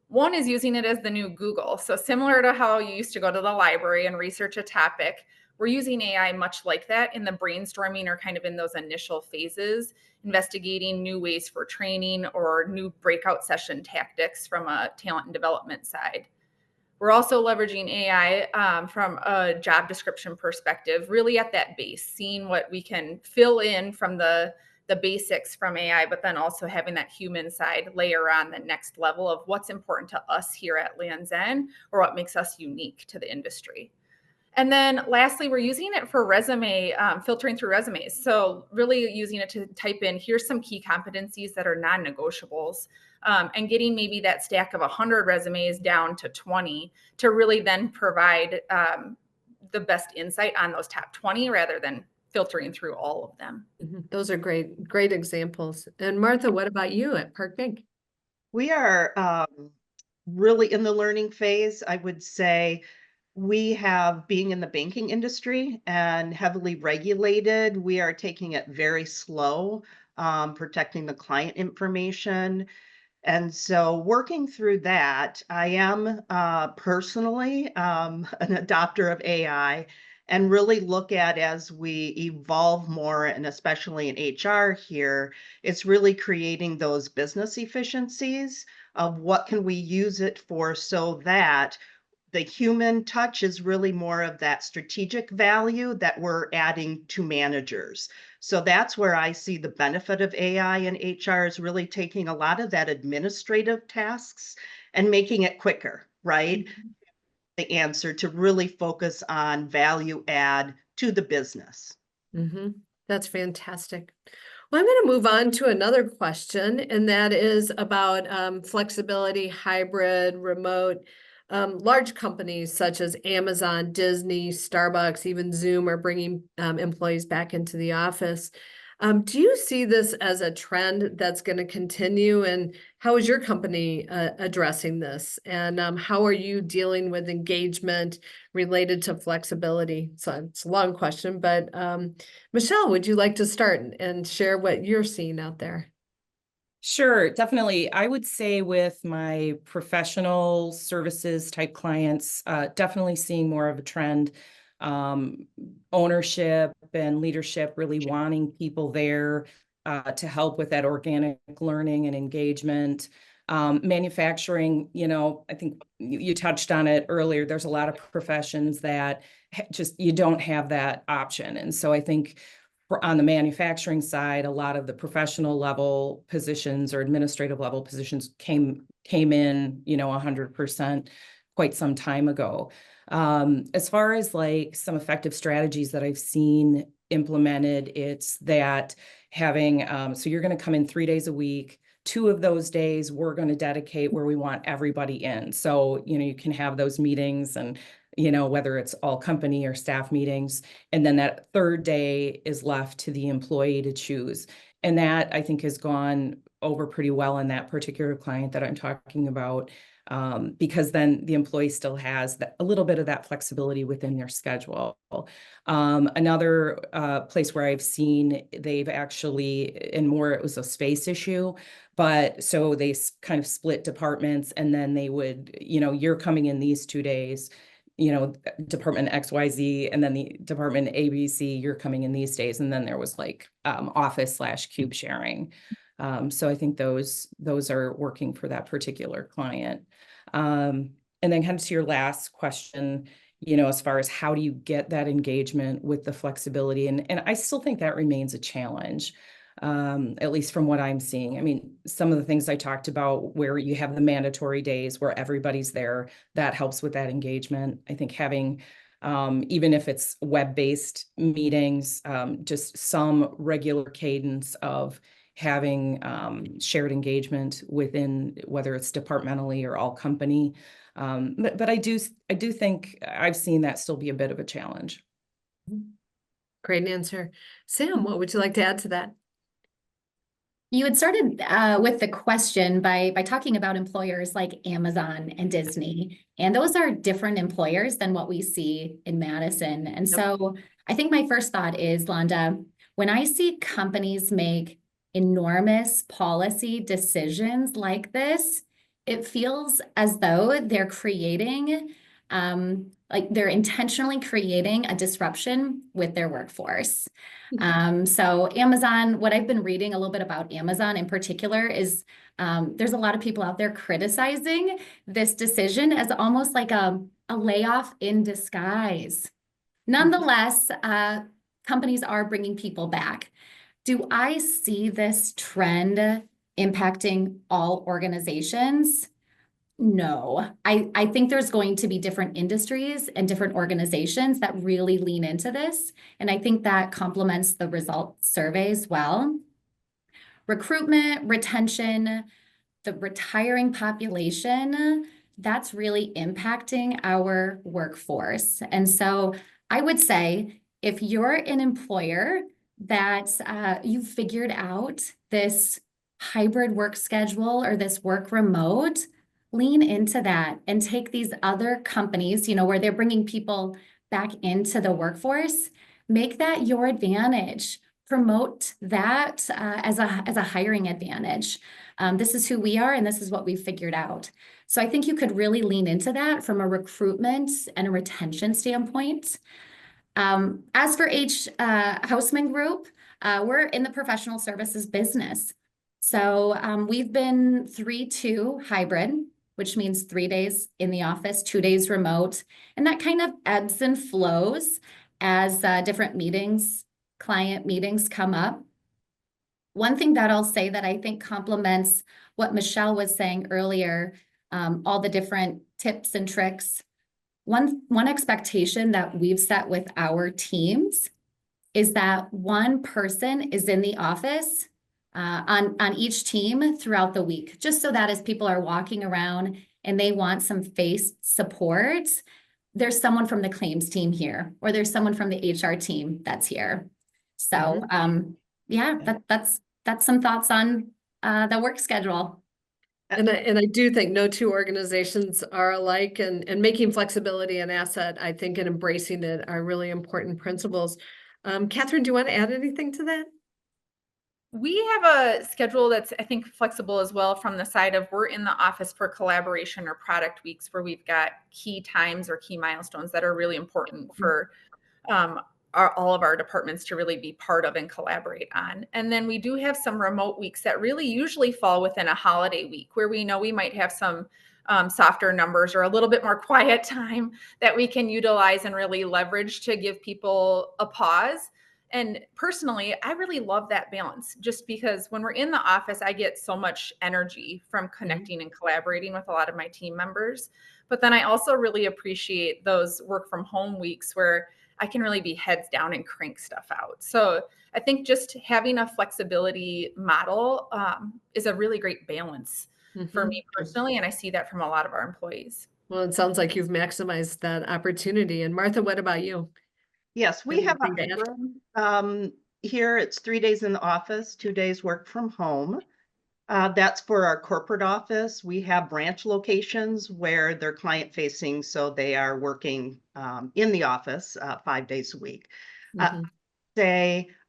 One is using it as the new Google. So similar to how you used to go to the library and research a topic, we're using AI much like that in the brainstorming or kind of in those initial phases, investigating new ways for training or new breakout session tactics from a talent and development side. We're also leveraging AI from a job description perspective, really at that base, seeing what we can fill in from the basics from AI, but then also having that human side layer on the next level of what's important to us here at Lands' End, or what makes us unique to the industry. And then lastly, we're using it for resume, filtering through resumes. So really using it to type in, here's some key competencies that are non-negotiables, and getting maybe that stack of 100 resumes down to 20 to really then provide the best insight on those top 20 rather than filtering through all of them. Those are great examples. And Martha, what about you at Park Bank? We are really in the learning phase. I would say we have, being in the banking industry and heavily regulated, we are taking it very slow, protecting the client information. And so working through that, I am personally an adopter of AI, and really look at, as we evolve more, and especially in HR here, it's really creating those business efficiencies of what can we use it for, so that the human touch is really more of that strategic value that we're adding to managers. So that's where I see the benefit of AI and HR, is really taking a lot of that administrative tasks and making it quicker, right? The answer to really focus on value add to the business. That's fantastic. Well, I'm going to move on to another question, and that is about flexibility, hybrid, remote. Large companies such as Amazon, Disney, Starbucks, even Zoom are bringing employees back into the office. Do you see this as a trend that's going to continue? And how is your company addressing this? And how are you dealing with engagement related to flexibility? So it's a long question, but Michelle, would you like to start and share what you're seeing out there? Sure, definitely. I would say with my professional services type clients, definitely seeing more of a trend, ownership and leadership, really wanting people there to help with that organic learning and engagement. Manufacturing, I think you touched on it earlier. There's a lot of professions that just, you don't have that option. And so I think on the manufacturing side, a lot of the professional level positions or administrative level positions came in, 100% quite some time ago. As far as like some effective strategies that I've seen implemented, it's that having, so you're going to come in 3 days a week. 2 of those days we're going to dedicate where we want everybody in. So, you can have those meetings and, whether it's all company or staff meetings. And then that 3rd day is left to the employee to choose. And that, I think, has gone over pretty well in that particular client that I'm talking about, because then the employee still has a little bit of that flexibility within their schedule. Another place where I've seen they've actually, and more it was a space issue, but so they kind of split departments, and then they would, you're coming in these 2 days, department XYZ, and then the department ABC, you're coming in these days. And then there was like office/cube sharing. So I think those are working for that particular client. And then kind of to your last question, as far as how do you get that engagement with the flexibility, and I still think that remains a challenge. At least from what I'm seeing. I mean, some of the things I talked about where you have the mandatory days where everybody's there, that helps with that engagement. I think having, even if it's web-based meetings, just some regular cadence of having shared engagement within, whether it's departmentally or all company. But I do think I've seen that still be a bit of a challenge. Great answer. Sam, what would you like to add to that? You had started with the question by talking about employers like Amazon and Disney, and those are different employers than what we see in Madison. And so I think my first thought is, Londa, when I see companies make enormous policy decisions like this, it feels as though they're creating like they're intentionally creating a disruption with their workforce. So Amazon, what I've been reading a little bit about Amazon in particular is there's a lot of people out there criticizing this decision as almost like a layoff in disguise. Nonetheless, companies are bringing people back. Do I see this trend impacting all organizations? No, I think there's going to be different industries and different organizations that really lean into this. And I think that complements the result surveys well. Recruitment, retention, the retiring population, that's really impacting our workforce. And so I would say if you're an employer that you've figured out this hybrid work schedule or this work remote, lean into that and take these other companies, where they're bringing people back into the workforce, make that your advantage. Promote that as a hiring advantage. This is who we are, and this is what we've figured out. So I think you could really lean into that from a recruitment and a retention standpoint. As for Hausman Group, we're in the professional services business. So we've been 3-2 hybrid, which means 3 days in the office, 2 days remote. And that kind of ebbs and flows as different client meetings come up. One thing that I'll say that I think complements what Michelle was saying earlier, all the different tips and tricks. One expectation that we've set with our teams is that one person is in the office on each team throughout the week, just so that as people are walking around and they want some face support, there's someone from the claims team here, or there's someone from the HR team that's here. So yeah, that's some thoughts on the work schedule. And I do think no two organizations are alike, and making flexibility an asset, I think, and embracing it are really important principles. Kathryn, do you want to add anything to that? We have a schedule that's, I think, flexible as well, from the side of we're in the office for collaboration or product weeks where we've got key times or key milestones that are really important for all of our departments to really be part of and collaborate on. And then we do have some remote weeks that really usually fall within a holiday week where we know we might have some softer numbers or a little bit more quiet time that we can utilize and really leverage to give people a pause. And personally, I really love that balance, just because when we're in the office, I get so much energy from connecting and collaborating with a lot of my team members. But then I also really appreciate those work from home weeks where I can really be heads down and crank stuff out. So I think just having a flexibility model is a really great balance for me personally. And I see that from a lot of our employees. Well, it sounds like you've maximized that opportunity. And Martha, what about you? Yes, we have here it's 3 days in the office, 2 days work from home. That's for our corporate office. We have branch locations where they're client facing, so they are working in the office 5 days a week.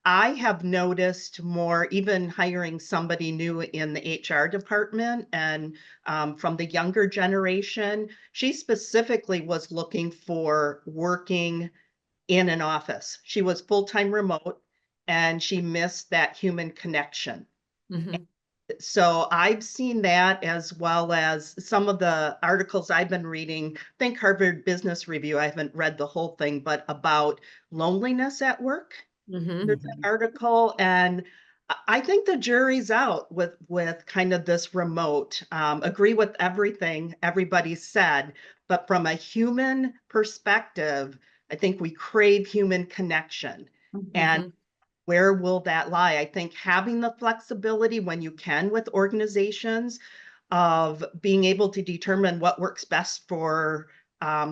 I have noticed more, even hiring somebody new in the HR department, and from the younger generation, she specifically was looking for working in an office. She was full-time remote and she missed that human connection. So I've seen that, as well as some of the articles I've been reading. I think Harvard Business Review, I haven't read the whole thing, but about loneliness at work. There's an article, and I think the jury's out with kind of this remote. Agree with everything everybody said, but from a human perspective, I think we crave human connection. And where will that lie? I think having the flexibility when you can with organizations of being able to determine what works best for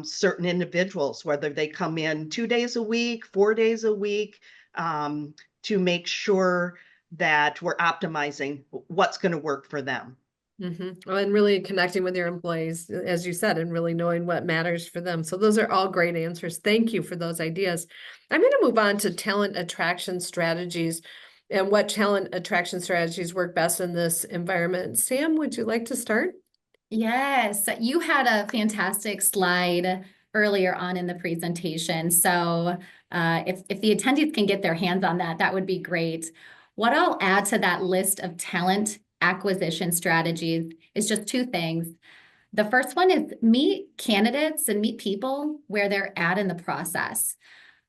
certain individuals, whether they come in 2 days a week, 4 days a week, to make sure that we're optimizing what's going to work for them. Well, and really connecting with your employees, as you said, and really knowing what matters for them. So those are all great answers. Thank you for those ideas. I'm going to move on to talent attraction strategies and what talent attraction strategies work best in this environment. Sam, would you like to start? Yes, you had a fantastic slide earlier on in the presentation. So if the attendees can get their hands on that, that would be great. What I'll add to that list of talent acquisition strategies is just two things. The first one is meet candidates and meet people where they're at in the process.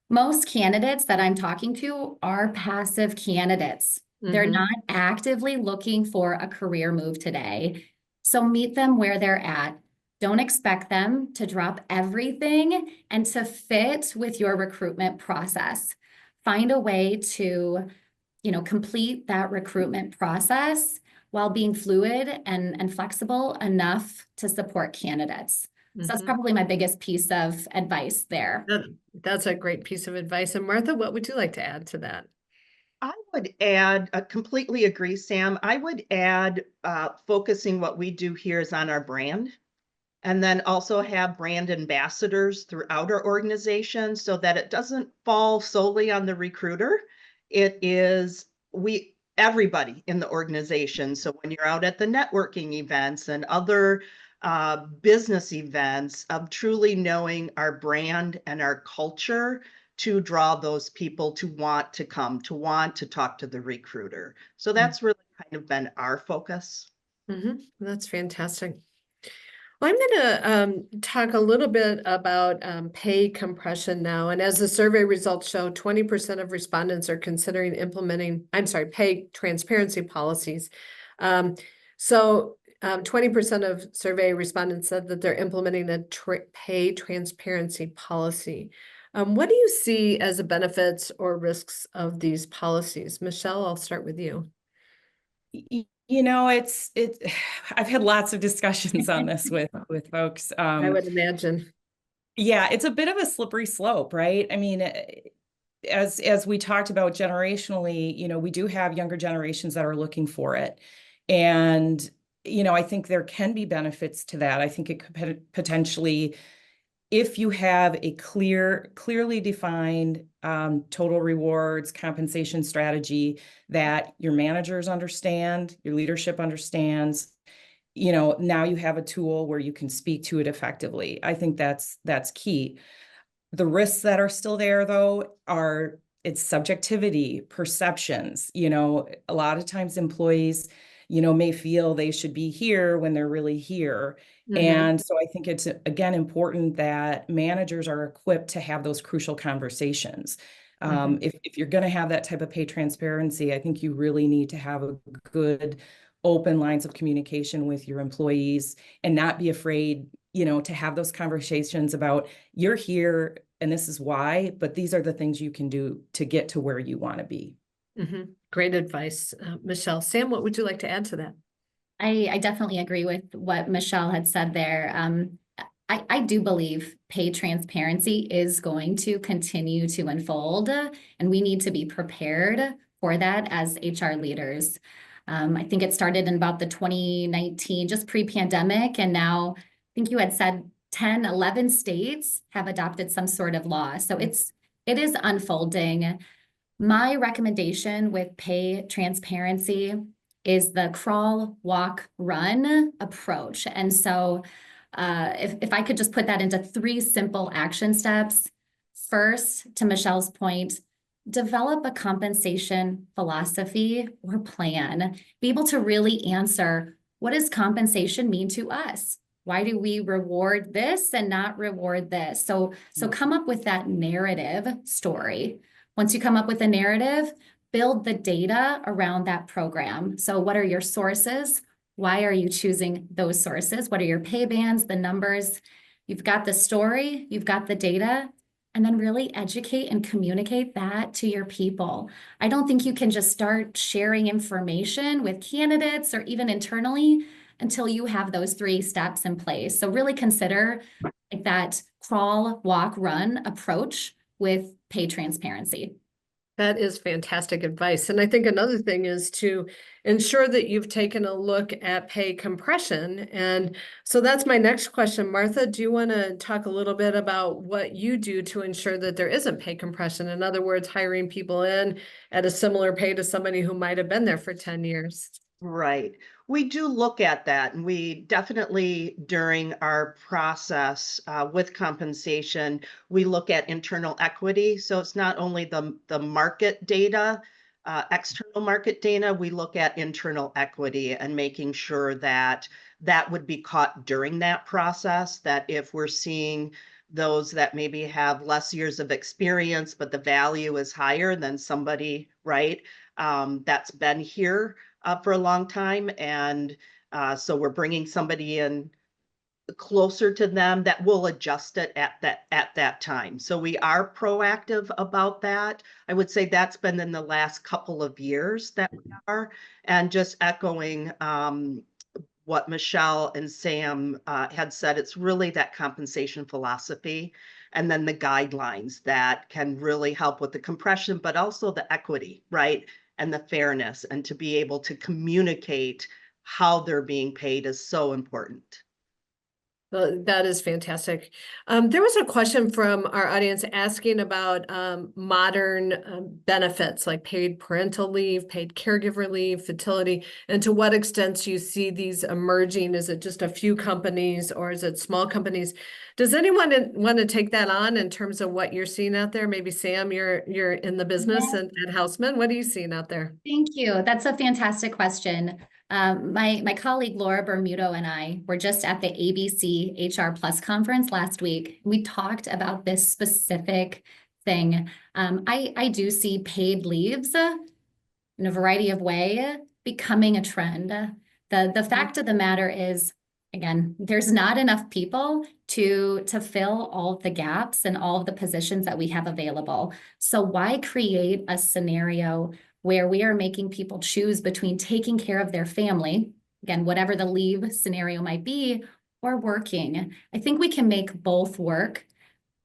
Most candidates that I'm talking to are passive candidates. They're not actively looking for a career move today. So meet them where they're at. Don't expect them to drop everything and to fit with your recruitment process. Find a way to, complete that recruitment process while being fluid and flexible enough to support candidates. So that's probably my biggest piece of advice there. That's a great piece of advice. And Martha, what would you like to add to that? I would add, completely agree, Sam. I would add focusing what we do here is on our brand, and then also have brand ambassadors throughout our organization so that it doesn't fall solely on the recruiter. It is everybody in the organization. So when you're out at the networking events and other business events, of truly knowing our brand and our culture to draw those people to want to come, to want to talk to the recruiter. So that's really kind of been our focus. That's fantastic. Well, I'm going to talk a little bit about pay compression now. And as the survey results show, 20% of respondents are considering implementing, pay transparency policies. So 20% of survey respondents said that they're implementing a pay transparency policy. What do you see as the benefits or risks of these policies? Michelle, I'll start with you. I've had lots of discussions on this with folks. I would imagine. Yeah, it's a bit of a slippery slope, right? I mean, as we talked about generationally, we do have younger generations that are looking for it. And, I think there can be benefits to that. I think it could potentially, if you have a clearly defined total rewards compensation strategy that your managers understand, your leadership understands, now you have a tool where you can speak to it effectively. I think that's key. The risks that are still there, though, are it's subjectivity, perceptions. A lot of times employees, may feel they should be here when they're really here. And so I think it's, again, important that managers are equipped to have those crucial conversations. If you're going to have that type of pay transparency, I think you really need to have a good, open lines of communication with your employees and not be afraid, to have those conversations about you're here and this is why, but these are the things you can do to get to where you want to be. Great advice, Michelle. Sam, what would you like to add to that? I definitely agree with what Michelle had said there. I do believe pay transparency is going to continue to unfold, and we need to be prepared for that as HR leaders. I think it started in about the 2019, just pre-pandemic, and now I think you had said 10, 11 states have adopted some sort of law. So it is unfolding. My recommendation with pay transparency is the crawl, walk, run approach. And so if I could just put that into 3 simple action steps. First, to Michelle's point, develop a compensation philosophy or plan. Be able to really answer, what does compensation mean to us? Why do we reward this and not reward this? So come up with that narrative story. Once you come up with a narrative, build the data around that program. So what are your sources? Why are you choosing those sources? What are your pay bands, the numbers? You've got the story, you've got the data, and then really educate and communicate that to your people. I don't think you can just start sharing information with candidates or even internally until you have those 3 steps in place. So really consider that crawl, walk, run approach with pay transparency. That is fantastic advice. And I think another thing is to ensure that you've taken a look at pay compression. And so that's my next question. Martha, do you want to talk a little bit about what you do to ensure that there isn't pay compression? In other words, hiring people in at a similar pay to somebody who might have been there for 10 years. Right. We do look at that, and we definitely, during our process with compensation, we look at internal equity. So it's not only the market data, external market data, we look at internal equity and making sure that that would be caught during that process, that if we're seeing those that maybe have less years of experience, but the value is higher than somebody, right, that's been here for a long time. And so we're bringing somebody in closer to them that will adjust it at that time. So we are proactive about that. I would say that's been in the last couple of years that we are. And just echoing what Michelle and Sam had said, it's really that compensation philosophy and then the guidelines that can really help with the compression, but also the equity, right? And the fairness, and to be able to communicate how they're being paid is so important. Well, that is fantastic. There was a question from our audience asking about modern benefits like paid parental leave, paid caregiver leave, fertility, and to what extent do you see these emerging? Is it just a few companies or is it small companies? Does anyone want to take that on in terms of what you're seeing out there? Maybe Sam, you're in the business and at Hausman. What are you seeing out there? Thank you. That's a fantastic question. My colleague Laura Bermudo and I were just at the ABC HR Plus conference last week. We talked about this specific thing. I do see paid leaves in a variety of ways becoming a trend. The fact of the matter is, again, there's not enough people to fill all of the gaps and all of the positions that we have available. So why create a scenario where we are making people choose between taking care of their family, again, whatever the leave scenario might be, or working? I think we can make both work.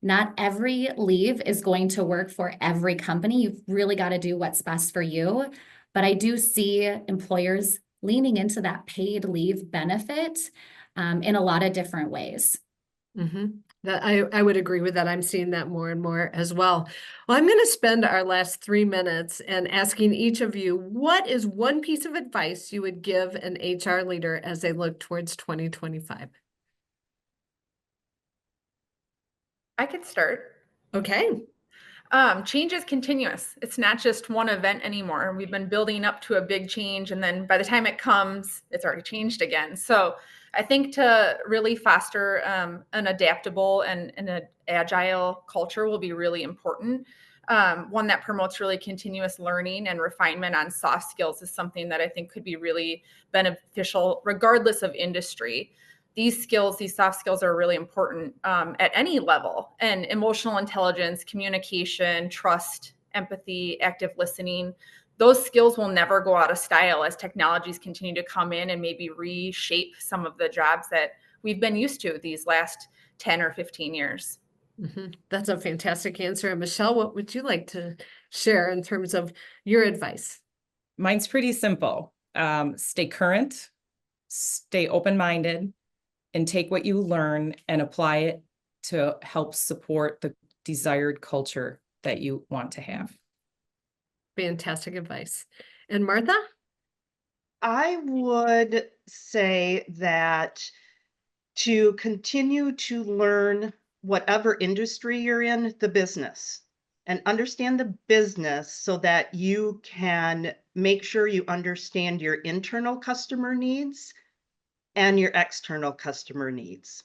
Not every leave is going to work for every company. You've really got to do what's best for you. But I do see employers leaning into that paid leave benefit in a lot of different ways. Mm-hmm. I would agree with that. I'm seeing that more and more as well. Well, I'm going to spend our last 3 minutes and asking each of you, what is one piece of advice you would give an HR leader as they look towards 2025? I could start. Okay. Change is continuous. It's not just one event anymore. We've been building up to a big change, and then by the time it comes, it's already changed again. So I think to really foster an adaptable and an agile culture will be really important. One that promotes really continuous learning and refinement on soft skills is something that I think could be really beneficial regardless of industry. These skills, these soft skills are really important at any level. And emotional intelligence, communication, trust, empathy, active listening, those skills will never go out of style as technologies continue to come in and maybe reshape some of the jobs that we've been used to these last 10 or 15 years. Mm-hmm. That's a fantastic answer. And Michelle, what would you like to share in terms of your advice? Mine's pretty simple. Stay current, stay open-minded, and take what you learn and apply it to help support the desired culture that you want to have. Fantastic advice. And Martha? I would say that to continue to learn whatever industry you're in, the business, and understand the business so that you can make sure you understand your internal customer needs and your external customer needs.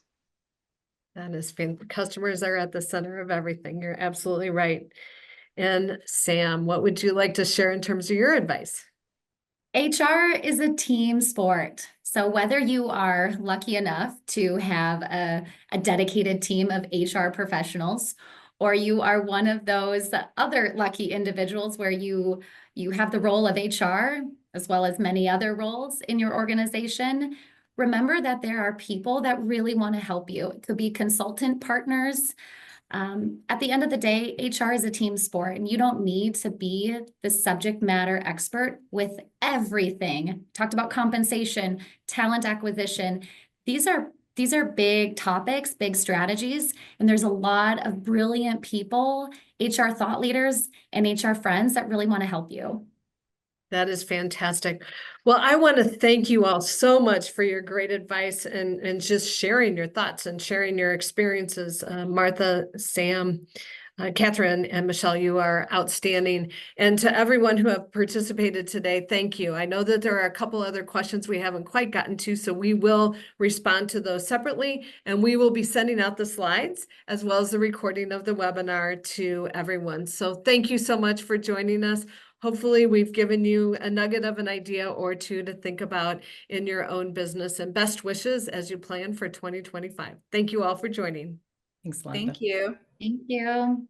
That is customers are at the center of everything. You're absolutely right. And Sam, what would you like to share in terms of your advice? HR is a team sport. So whether you are lucky enough to have a dedicated team of HR professionals, or you are one of those other lucky individuals where you have the role of HR as well as many other roles in your organization, remember that there are people that really want to help you. It could be consultant partners. At the end of the day, HR is a team sport, and you don't need to be the subject matter expert with everything. Talked about compensation, talent acquisition. These are big topics, big strategies, and there's a lot of brilliant people, HR thought leaders, and HR friends that really want to help you. That is fantastic. Well, I want to thank you all so much for your great advice and just sharing your thoughts and sharing your experiences. Martha, Sam, Kathryn, and Michelle, you are outstanding. And to everyone who have participated today, thank you. I know that there are a couple other questions we haven't quite gotten to, so we will respond to those separately, and we will be sending out the slides as well as the recording of the webinar to everyone. So thank you so much for joining us. Hopefully, we've given you a nugget of an idea or two to think about in your own business, and best wishes as you plan for 2025. Thank you all for joining. Thanks, Londa. Thank you. Thank you.